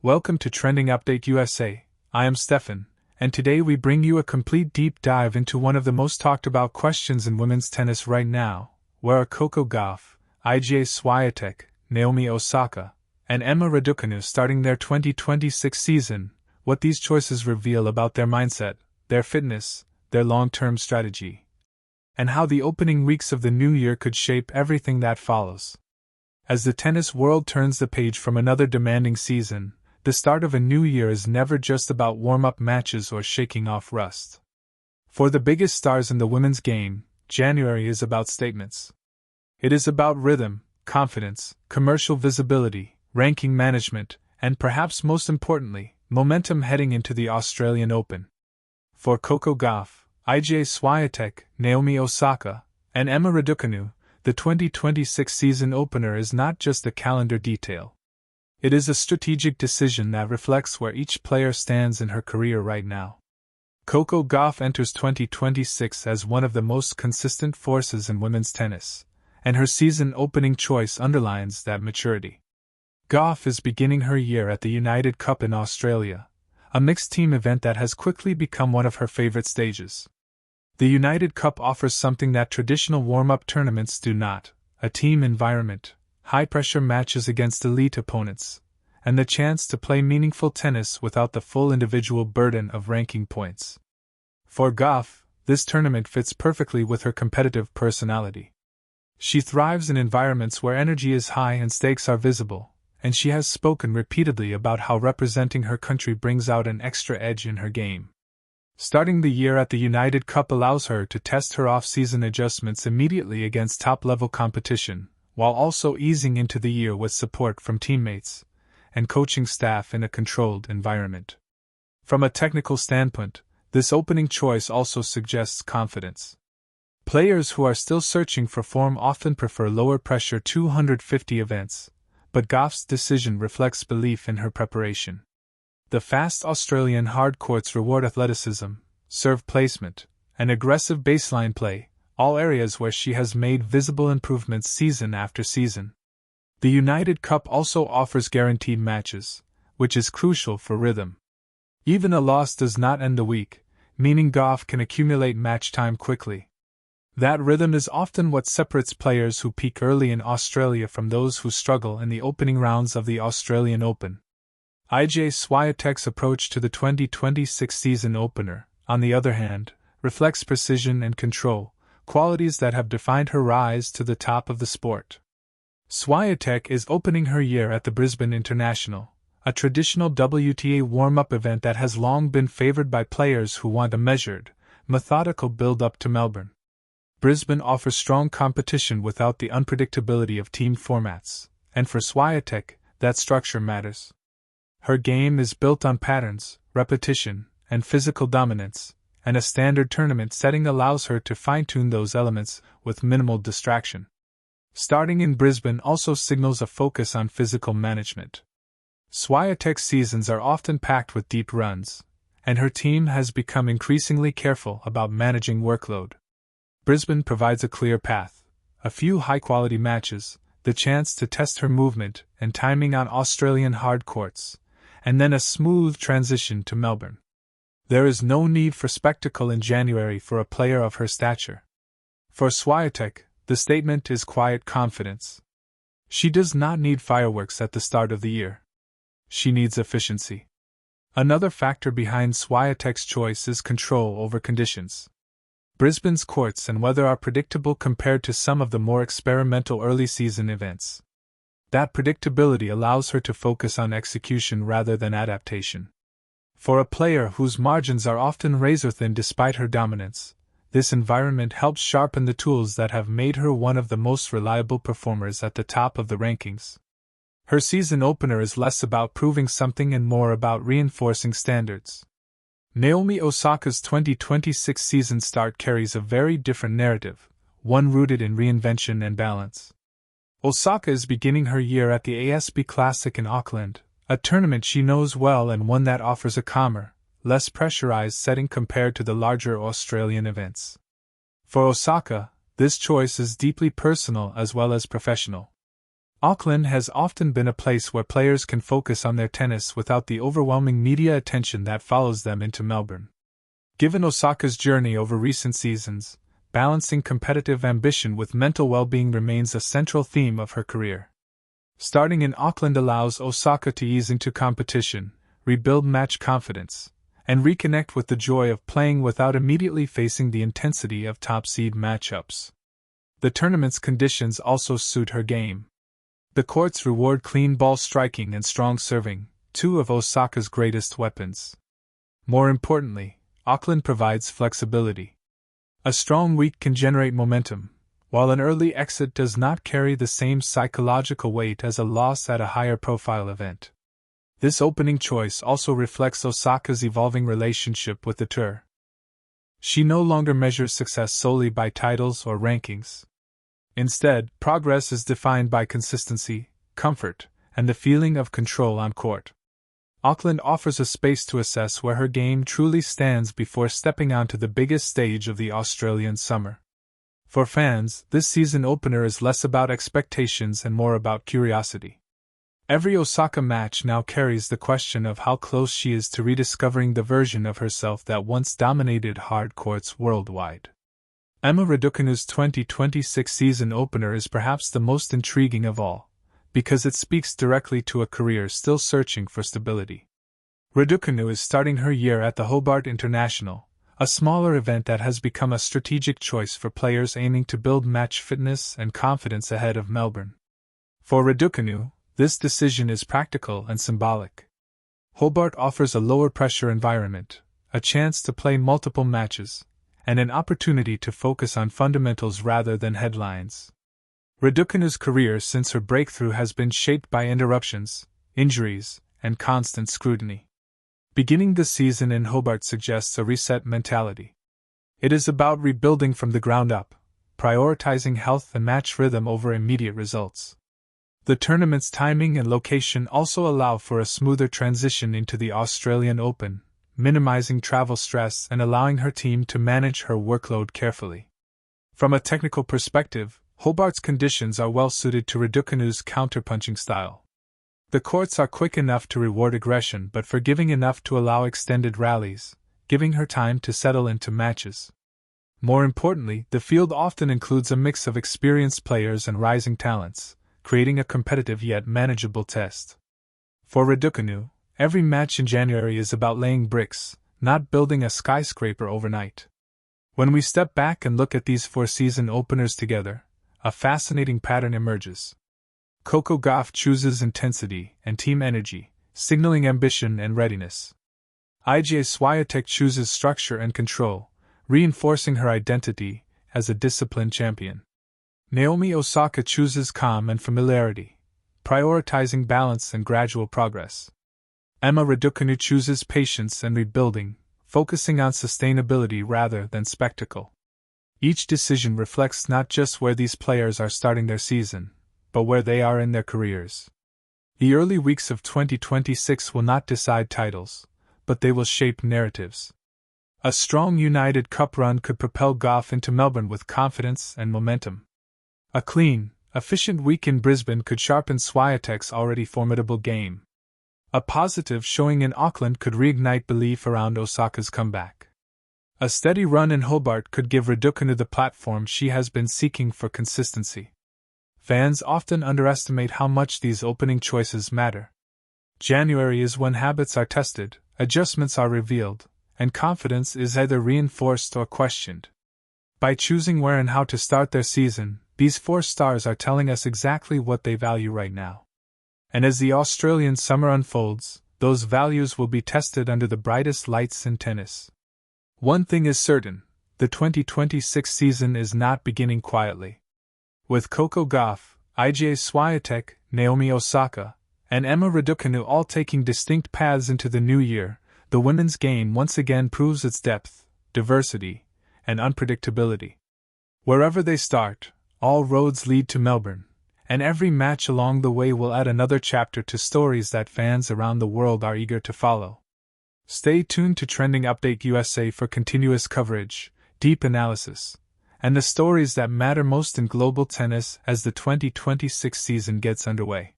Welcome to Trending Update USA. I am Stefan, and today we bring you a complete deep dive into one of the most talked about questions in women's tennis right now, where are Coco Gauff, Iga Świątek, Naomi Osaka, and Emma Raducanu starting their 2026 season, what these choices reveal about their mindset, their fitness, their long-term strategy, and how the opening weeks of the new year could shape everything that follows. As the tennis world turns the page from another demanding season, the start of a new year is never just about warm-up matches or shaking off rust. For the biggest stars in the women's game, January is about statements. It is about rhythm, confidence, commercial visibility, ranking management, and perhaps most importantly, momentum heading into the Australian Open. For Coco Gauff, Iga Świątek, Naomi Osaka, and Emma Raducanu, the 2026 season opener is not just a calendar detail. It is a strategic decision that reflects where each player stands in her career right now. Coco Gauff enters 2026 as one of the most consistent forces in women's tennis, and her season opening choice underlines that maturity. Gauff is beginning her year at the United Cup in Australia, a mixed-team event that has quickly become one of her favorite stages. The United Cup offers something that traditional warm-up tournaments do not: a team environment, high-pressure matches against elite opponents, and the chance to play meaningful tennis without the full individual burden of ranking points. For Gauff, this tournament fits perfectly with her competitive personality. She thrives in environments where energy is high and stakes are visible, and she has spoken repeatedly about how representing her country brings out an extra edge in her game. Starting the year at the United Cup allows her to test her off-season adjustments immediately against top-level competition, while also easing into the year with support from teammates and coaching staff in a controlled environment. From a technical standpoint, this opening choice also suggests confidence. Players who are still searching for form often prefer lower-pressure 250 events, but Gauff's decision reflects belief in her preparation. The fast Australian hard courts reward athleticism, serve placement, and aggressive baseline play, all areas where she has made visible improvements season after season. The United Cup also offers guaranteed matches, which is crucial for rhythm. Even a loss does not end the week, meaning Gauff can accumulate match time quickly. That rhythm is often what separates players who peak early in Australia from those who struggle in the opening rounds of the Australian Open. Iga Świątek's approach to the 2026 season opener, on the other hand, reflects precision and control, qualities that have defined her rise to the top of the sport. Świątek is opening her year at the Brisbane International, a traditional WTA warm-up event that has long been favored by players who want a measured, methodical build-up to Melbourne. Brisbane offers strong competition without the unpredictability of team formats, and for Świątek, that structure matters. Her game is built on patterns, repetition, and physical dominance, and a standard tournament setting allows her to fine-tune those elements with minimal distraction. Starting in Brisbane also signals a focus on physical management. Świątek's seasons are often packed with deep runs, and her team has become increasingly careful about managing workload. Brisbane provides a clear path: a few high-quality matches, the chance to test her movement and timing on Australian hard courts, and then a smooth transition to Melbourne. There is no need for spectacle in January for a player of her stature. For Świątek, the statement is quiet confidence. She does not need fireworks at the start of the year. She needs efficiency. Another factor behind Świątek's choice is control over conditions. Brisbane's courts and weather are predictable compared to some of the more experimental early-season events. That predictability allows her to focus on execution rather than adaptation. For a player whose margins are often razor-thin despite her dominance, this environment helps sharpen the tools that have made her one of the most reliable performers at the top of the rankings. Her season opener is less about proving something and more about reinforcing standards. Naomi Osaka's 2026 season start carries a very different narrative, one rooted in reinvention and balance. Osaka is beginning her year at the ASB Classic in Auckland, a tournament she knows well and one that offers a calmer, less pressurized setting compared to the larger Australian events. For Osaka, this choice is deeply personal as well as professional. Auckland has often been a place where players can focus on their tennis without the overwhelming media attention that follows them into Melbourne. Given Osaka's journey over recent seasons, balancing competitive ambition with mental well-being remains a central theme of her career. Starting in Auckland allows Osaka to ease into competition, rebuild match confidence, and reconnect with the joy of playing without immediately facing the intensity of top-seed matchups. The tournament's conditions also suit her game. The courts reward clean ball striking and strong serving, two of Osaka's greatest weapons. More importantly, Auckland provides flexibility. A strong week can generate momentum, while an early exit does not carry the same psychological weight as a loss at a higher-profile event. This opening choice also reflects Osaka's evolving relationship with the tour. She no longer measures success solely by titles or rankings. Instead, progress is defined by consistency, comfort, and the feeling of control on court. Auckland offers a space to assess where her game truly stands before stepping onto the biggest stage of the Australian summer. For fans, this season opener is less about expectations and more about curiosity. Every Osaka match now carries the question of how close she is to rediscovering the version of herself that once dominated hard courts worldwide. Emma Raducanu's 2026 season opener is perhaps the most intriguing of all, because it speaks directly to a career still searching for stability. Raducanu is starting her year at the Hobart International, a smaller event that has become a strategic choice for players aiming to build match fitness and confidence ahead of Melbourne. For Raducanu, this decision is practical and symbolic. Hobart offers a lower-pressure environment, a chance to play multiple matches, and an opportunity to focus on fundamentals rather than headlines. Raducanu's career since her breakthrough has been shaped by interruptions, injuries, and constant scrutiny. Beginning the season in Hobart suggests a reset mentality. It is about rebuilding from the ground up, prioritizing health and match rhythm over immediate results. The tournament's timing and location also allow for a smoother transition into the Australian Open, minimizing travel stress and allowing her team to manage her workload carefully. From a technical perspective, Hobart's conditions are well suited to Raducanu's counterpunching style. The courts are quick enough to reward aggression but forgiving enough to allow extended rallies, giving her time to settle into matches. More importantly, the field often includes a mix of experienced players and rising talents, creating a competitive yet manageable test. For Raducanu, every match in January is about laying bricks, not building a skyscraper overnight. When we step back and look at these four season openers together, a fascinating pattern emerges. Coco Gauff chooses intensity and team energy, signaling ambition and readiness. Iga Swiatek chooses structure and control, reinforcing her identity as a disciplined champion. Naomi Osaka chooses calm and familiarity, prioritizing balance and gradual progress. Emma Raducanu chooses patience and rebuilding, focusing on sustainability rather than spectacle. Each decision reflects not just where these players are starting their season, but where they are in their careers. The early weeks of 2026 will not decide titles, but they will shape narratives. A strong United Cup run could propel Gauff into Melbourne with confidence and momentum. A clean, efficient week in Brisbane could sharpen Swiatek's already formidable game. A positive showing in Auckland could reignite belief around Osaka's comeback. A steady run in Hobart could give Raducanu the platform she has been seeking for consistency. Fans often underestimate how much these opening choices matter. January is when habits are tested, adjustments are revealed, and confidence is either reinforced or questioned. By choosing where and how to start their season, these four stars are telling us exactly what they value right now. And as the Australian summer unfolds, those values will be tested under the brightest lights in tennis. One thing is certain, the 2026 season is not beginning quietly. With Coco Gauff, Iga Świątek, Naomi Osaka, and Emma Raducanu all taking distinct paths into the new year, the women's game once again proves its depth, diversity, and unpredictability. Wherever they start, all roads lead to Melbourne, and every match along the way will add another chapter to stories that fans around the world are eager to follow. Stay tuned to Trending Update USA for continuous coverage, deep analysis, and the stories that matter most in global tennis as the 2026 season gets underway.